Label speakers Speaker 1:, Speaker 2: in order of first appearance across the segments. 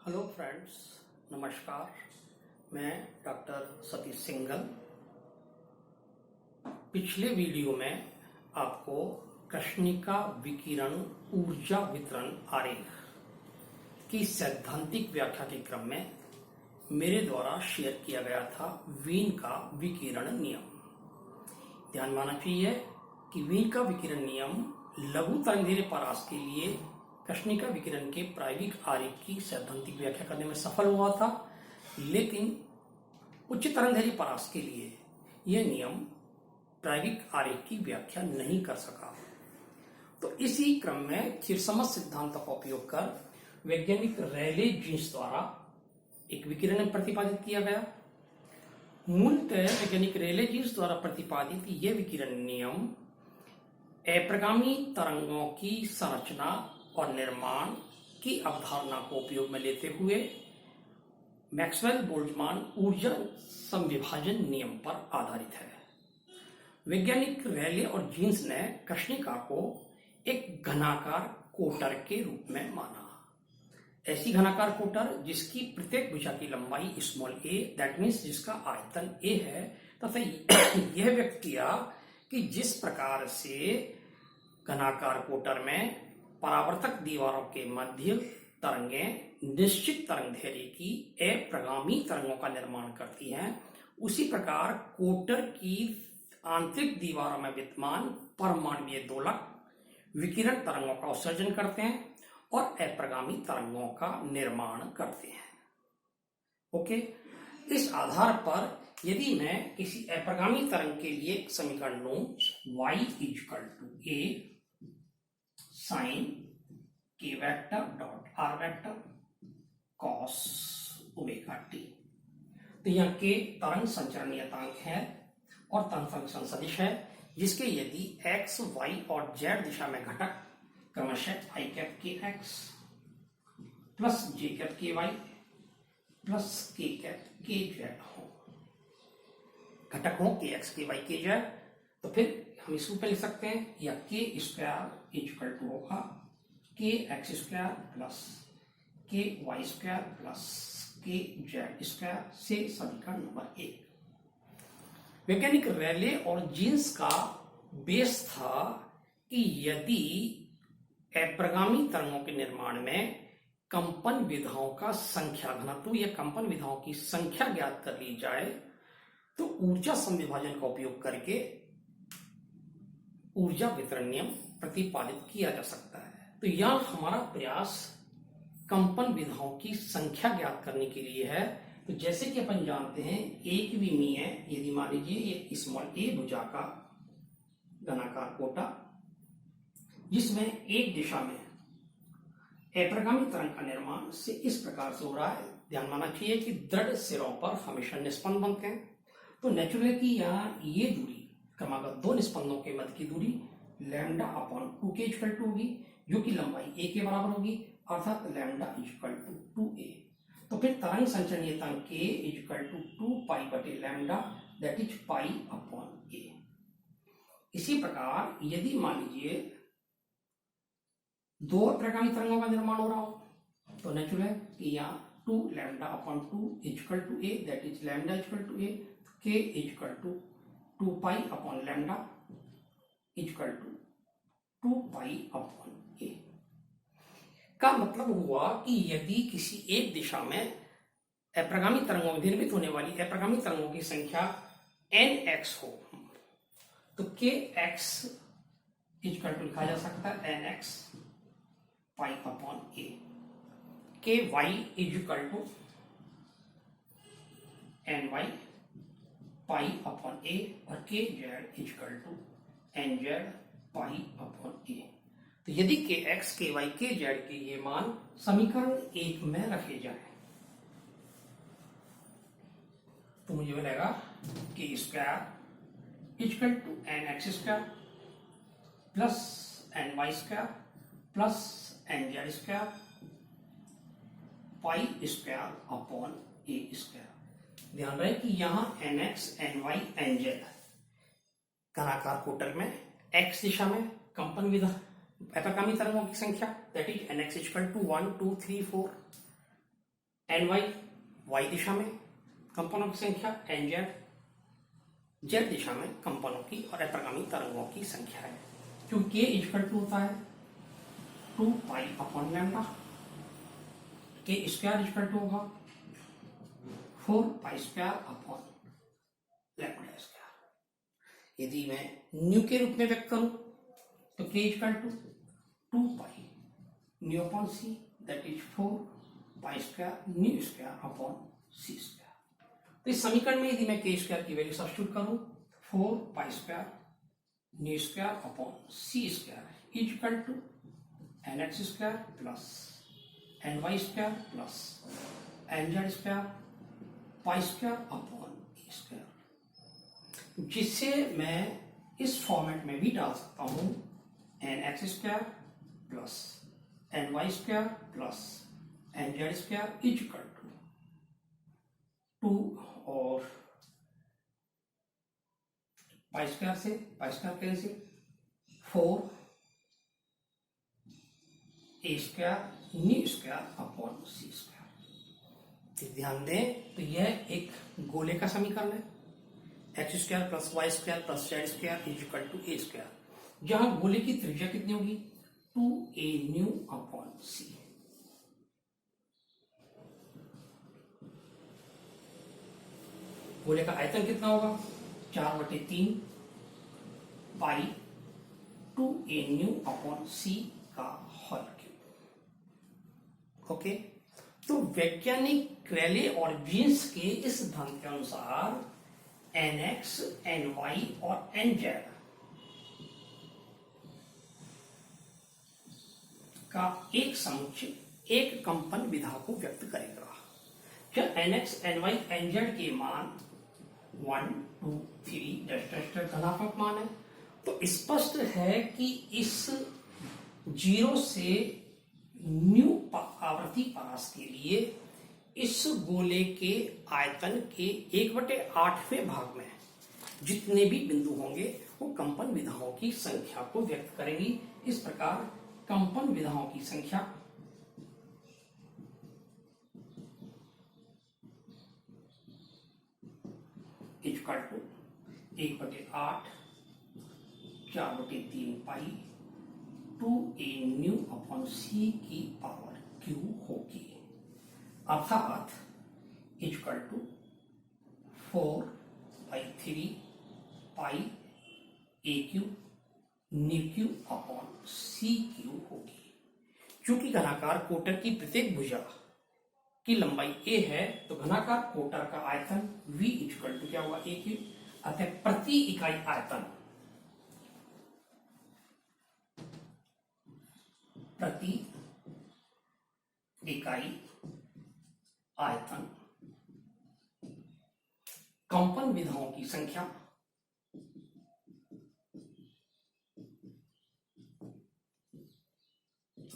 Speaker 1: Hello friends, नमस्कार। मैं doctor Satish Singhal. पिछले वीडियो में आपको कृष्णिका विकिरण ऊर्जा वितरण आरेख की सैद्धांतिक व्याख्या के क्रम में मेरे द्वारा शेयर किया गया था वीन का विकिरण नियम। ध्यान माना चाहिए कि वीन का विकिरण नियम लघु तरंगदैर्घ्य परास के लिए कृष्णिका विकिरण के प्रायोगिक आरेख की सैद्धांतिक व्याख्या करने में सफल हुआ था, लेकिन उच्च तरंगदैर्घ्य परास के लिए यह नियम प्रायोगिक आरेख की व्याख्या नहीं कर सका। तो इसी क्रम में चिरसमझ सिद्धांत का उपयोग कर वैज्ञानिक रेले जीन्स द्वारा एक विकिरण प्रतिपादित किया गया। मूलतः वैज्ञानिक रेले जीन्स द्वारा प्रतिपादित यह विकिरण नियम अप्रगामी तरंगों की संरचना और निर्माण की अवधारणा को उपयोग में लेते हुए मैक्सवेल बोल्ट्जमान ऊर्जा संविभाजन नियम पर आधारित है। वैज्ञानिक रेले और जीन्स ने कृष्णिका को एक घनाकार कोटर के रूप में माना। ऐसी घनाकार कोटर जिसकी प्रत्येक भुजा की लंबाई स्मॉल ए, दैट मीन्स जिसका आयतन ए है, तथा यह व्यक्त किया कि जिस प्रकार से घनाकार कोटर में परावर्तक दीवारों के मध्य तरंगें निश्चित तरंगदैर्घ्य की अप्रगामी तरंगों का निर्माण करती हैं, उसी प्रकार कोटर की आंतरिक दीवारों में विद्यमान परमाणुीय दोलक विकिरण तरंगों का उत्सर्जन करते हैं और अप्रगामी तरंगों का निर्माण करते हैं। ओके, इस आधार पर यदि मैं किसी अप्रगामी तरंग के लिए एक समीकरण लूं, y = a साइन के vector dot are vector cos omega T, तो यह के तरंग संचरण नियतांक है और तरंग फंक्शन सदिश है, जिसके यदि x, y और z दिशा में घटक क्रमशः i कैप के x प्लस j कैप के y प्लस k कैप के z हो, घटक हो के x के y के z, तो फिर हम इस रूप में लिख सकते हैं, या के स्क्वायर इक्वल टू होगा के एक्स स्क्वायर प्लस के वाई स्क्वायर प्लस के जेड स्क्वायर से समीकरण नंबर 1। वैज्ञानिक रेले और जीन्स का बेस था कि यदि अप्रगामी तरंगों के निर्माण में कंपन विधाओं का संख्या घनत्व या कंपन विधाओं की संख्या ज्ञात कर ली जाए तो ऊर्जा संविभाजन का उपयोग करके ऊर्जा वितरण नियम प्रतिपादित किया जा सकता है। तो यह हमारा प्रयास कंपन विधाओं की संख्या ज्ञात करने के लिए है। तो जैसे कि अपन जानते हैं, एक विमीय है, यदि मान लीजिए ये स्मॉल ए भुजा का घनाकार कोटा जिसमें एक दिशा में अप्रगामी तरंग का निर्माण से इस प्रकार से हो रहा है। ध्यान माना चाहिए कि दृढ़ सिरों पर हमेशा निस्पंद बनते हैं, तो नेचुरल की यहाँ ये दूरी क्रमागत दो निस्पंदों के मध्य की दूरी लैम्डा अपॉन 2 के इक्वल टू होगी, जो कि लंबाई a के बराबर होगी, अर्थात लैम्डा इक्वल टू 2a। तो फिर तरंग संचरण नियतांक k इक्वल टू 2 पाई बटे lambda, that is pi upon a। इसी प्रकार यदि मान लीजिए दो अप्रगामी तरंगों का निर्माण हो रहा हो, तो नेचुरल है कि यहाँ 2 lambda upon 2 equal to a, that is lambda equal to a, k equal to 2 pi upon lambda equal to 2 pi upon A. का मतलब हुआ कि यदि किसी एक दिशा में अप्रगामी तरंगों में निर्मित होने वाली अप्रगामी तरंगों की संख्या nx हो, तो kx इक्वल टू लिखा जा सकता है nx pi upon A, ky equal to ny pi upon A और K Z equal to N Z pi upon A. तो यदि के एक्स, के वाई, के जेड के ये मान समीकरण 1 में रखे जाए तो मुझे मिलेगा K square equal to n x square plus n y square plus n z square pi square upon a square. ध्यान रहे कि यहाँ nx, ny, nz घनाकार कोटर में x दिशा में कंपन विधा अप्रगामी तरंगों की संख्या that is nx equal to 1 2 3 4 N Y दिशा में कंपनों की संख्या, एन जेड दिशा में कंपनों की और अप्रगामी तरंगों की संख्या है। क्योंकि के इक्वल टू होता है 2 पाई अपॉन लैम्डा, के स्क्वायर इक्वल टू होगा 4 pi square upon lambda square. यदि मैं न्यू के रूप में व्यक्त करूं तो K equal to 2 pi nu upon c, that is 4 pi square nu square upon c square. तो इस समीकरण में यदि मैं के स्क्वायर की वैल्यू सब्स्टिट्यूट करूं 4 pi square nu square upon c square is equal to n x square plus n y square plus n z square pi square upon a square, जिससे मैं इस फॉर्मेट में भी डाल सकता हूं n x square plus n y square plus n z square is equal to 2 और pi square से pi square cancel 4 a square nu square upon c square. ध्यान दें तो यह एक गोले का समीकरण है, x square plus y square plus z square is equal to a square, जहां गोले की त्रिज्या कितनी होगी 2a न्यू अपॉन सी। गोले का आयतन कितना होगा 4/3 पाई 2a न्यू अपॉन सी का होल क्यूब। ओके, तो वैज्ञानिक क्रेले और जीन्स के इस सिद्धांत के अनुसार एन एक्स एन वाई और एन जेड का एक समुच्चय एक कंपन विधा को व्यक्त करेगा। जब n x n y n z के मान 1 2 3 धनात्मक मान है तो स्पष्ट है कि इस 0 से न्यू आवर्ती परास के लिए इस गोले के आयतन के 1/8वें भाग में जितने भी बिंदु होंगे वो कंपन विधाओं की संख्या को व्यक्त करेंगी। इस प्रकार कंपन विधाओं की संख्या equal to 1/8 4/3 pi 2a nu upon C की पावर q होगी, अर्थात equal to 4/3 pi a cube nu cube upon C cube होगी। चूंकि घनाकार कोटर की प्रत्येक भुजा की लंबाई a है तो घनाकार कोटर का आयतन v इक्वल टू क्या हुआ a क्यूब, अतः प्रति इकाई आयतन प्रति इकाई आयतन कंपन विधाओं की संख्या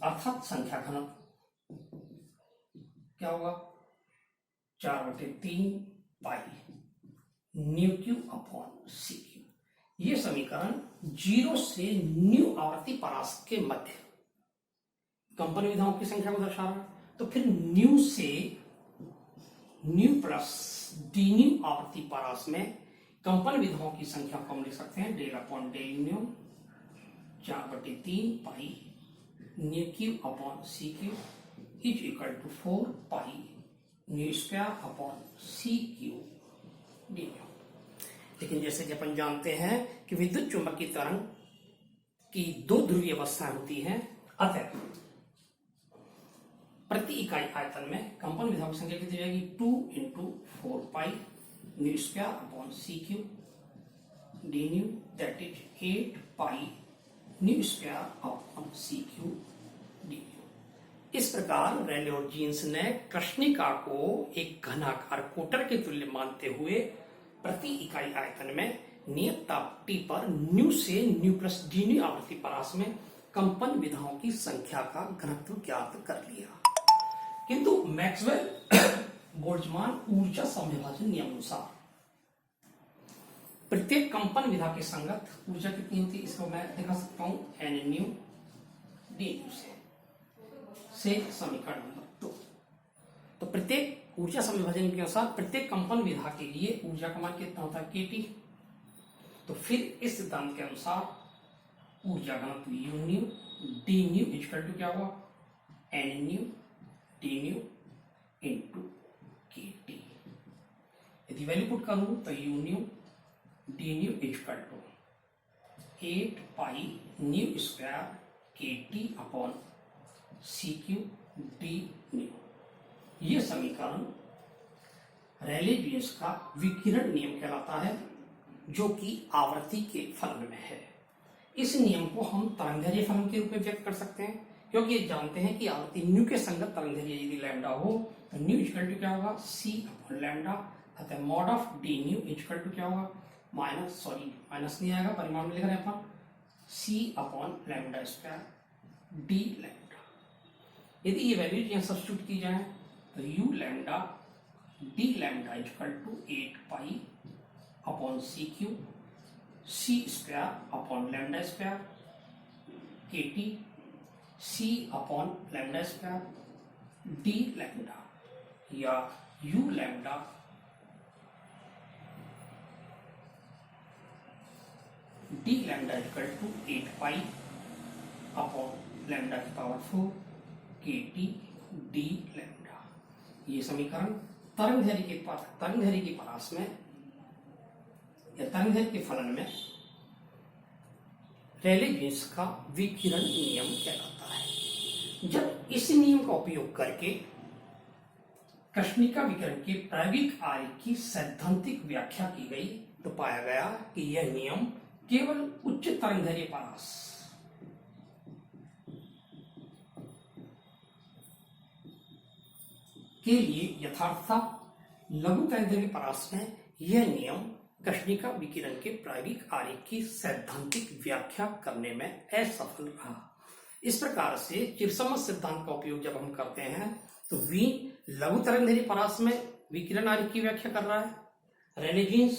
Speaker 1: अर्थात संख्या घनत्व क्या होगा 4/3 पाई न्यू क्यूब अपॉन सी क्यूब। यह समीकरण 0 से न्यू आवर्ती परास के मध्य कंपन विधाओं की संख्या को दर्शा रहा है। तो फिर न्यू से न्यू प्लस डी न्यू आवर्ती परास में कंपन विधाओं की संख्या को हम लिख सकते हैं del upon del nu 4/3 pi nu cube upon C cube is equal to 4 pi nu square upon C cube d nu. लेकिन जैसे कि अपन जानते हैं कि विद्युत चुंबकीय तरंग की 2 ध्रुवीय अवस्थाएं होती हैं, अतः प्रति इकाई आयतन में कंपन विधाओं की संख्या कितनी जाएगी 2 × 4 pi nu square upon C cube d nu, that is 8 pi nu square upon C cube d nu. इस प्रकार रेले और जीन्स ने कृष्णिका को एक घनाकार कोटर के तुल्य मानते हुए प्रति इकाई आयतन में नियत ताप T पर न्यू से न्यू प्लस डी न्यू आवर्ती परास में कंपन विधाओं की संख्या का घनत्व ज्ञात कर लिया। किंतु मैक्सवेल बोल्ट्जमान ऊर्जा संविभाजन नियम अनुसार प्रत्येक कंपन विधा के संगत ऊर्जा कितनी होती है, इसको मैं दिखा सकता हूं एन न्यू डी न्यू से समीकरण नंबर 2। तो प्रत्येक ऊर्जा समीकरण के अनुसार प्रत्येक कंपन विधा के लिए ऊर्जा का मान कितना होता है, kT। तो फिर इस सिद्धांत के अनुसार ऊर्जा घनत्व u nu d nu equal to क्या हुआ, n nu d nu into kT। यदि वैल्यू पुट करूं तो u nu d nu equal to 8 pi nu square kT upon CQ d nu. यह समीकरण रेले जीन्स का विकिरण नियम कहलाता है, जो कि आवृत्ति के फलन में है। इस नियम को हम तरंगदैर्घ्य फलन के रूप में व्यक्त कर सकते हैं, क्योंकि ये जानते हैं कि आवृत्ति न्यू के संगत तरंगदैर्घ्य यदि लैम्डा हो तो न्यू इक्वल टू क्या होगा, C अपॉन लैम्डा। अतः mod of d nu equal to क्या होगा, माइनस नहीं आएगा, परिमाण में लिख रहे हैं अपन, C upon lambda square d lambda. यदि ये वैल्यू यहाँ सब्स्टिट्यूट की जाए तो u lambda d lambda equal to 8 pi upon CQ C square upon lambda square kT C upon lambda square d lambda, या u lambda d lambda equal to 8 pi upon lambda की power 4 kT d lambda. ये समीकरण तरंगदैर्घ्य की परास में या तरंगदैर्घ्य के फलन में रेले जीन्स का विकिरण नियम कहलाता है। जब इस नियम का उपयोग करके कृष्णिका विकिरण के प्रायोगिक आरेख की सैद्धांतिक व्याख्या की गई तो पाया गया कि यह नियम केवल उच्च तरंगदैर्घ्य परास के लिए यथार्थ था। लघु तरंगदैर्घ्य परास में यह नियम कृष्णिका विकिरण के प्रायोगिक आरेख की सैद्धांतिक व्याख्या करने में असफल रहा। इस प्रकार से चिरसमझ सिद्धांत का उपयोग जब हम करते हैं तो वी लघु तरंगदैर्घ्य परास में विकिरण आरेख की व्याख्या कर रहा है, रेले जीन्स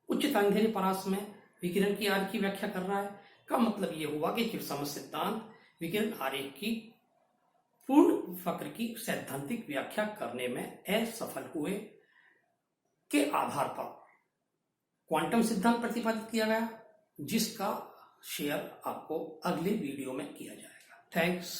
Speaker 1: उच्च तरंगदैर्घ्य परास में विकिरण की आरेख की व्याख्या कर रहा है। का मतलब यह हुआ कि चिरसमझ सिद्धांत विकिरण आरेख की पूर्ण वक्र की सैद्धांतिक व्याख्या करने में असफल हुए के आधार पर क्वांटम सिद्धांत प्रतिपादित किया गया, जिसका शेयर आपको अगले वीडियो में किया जाएगा। थैंक्स।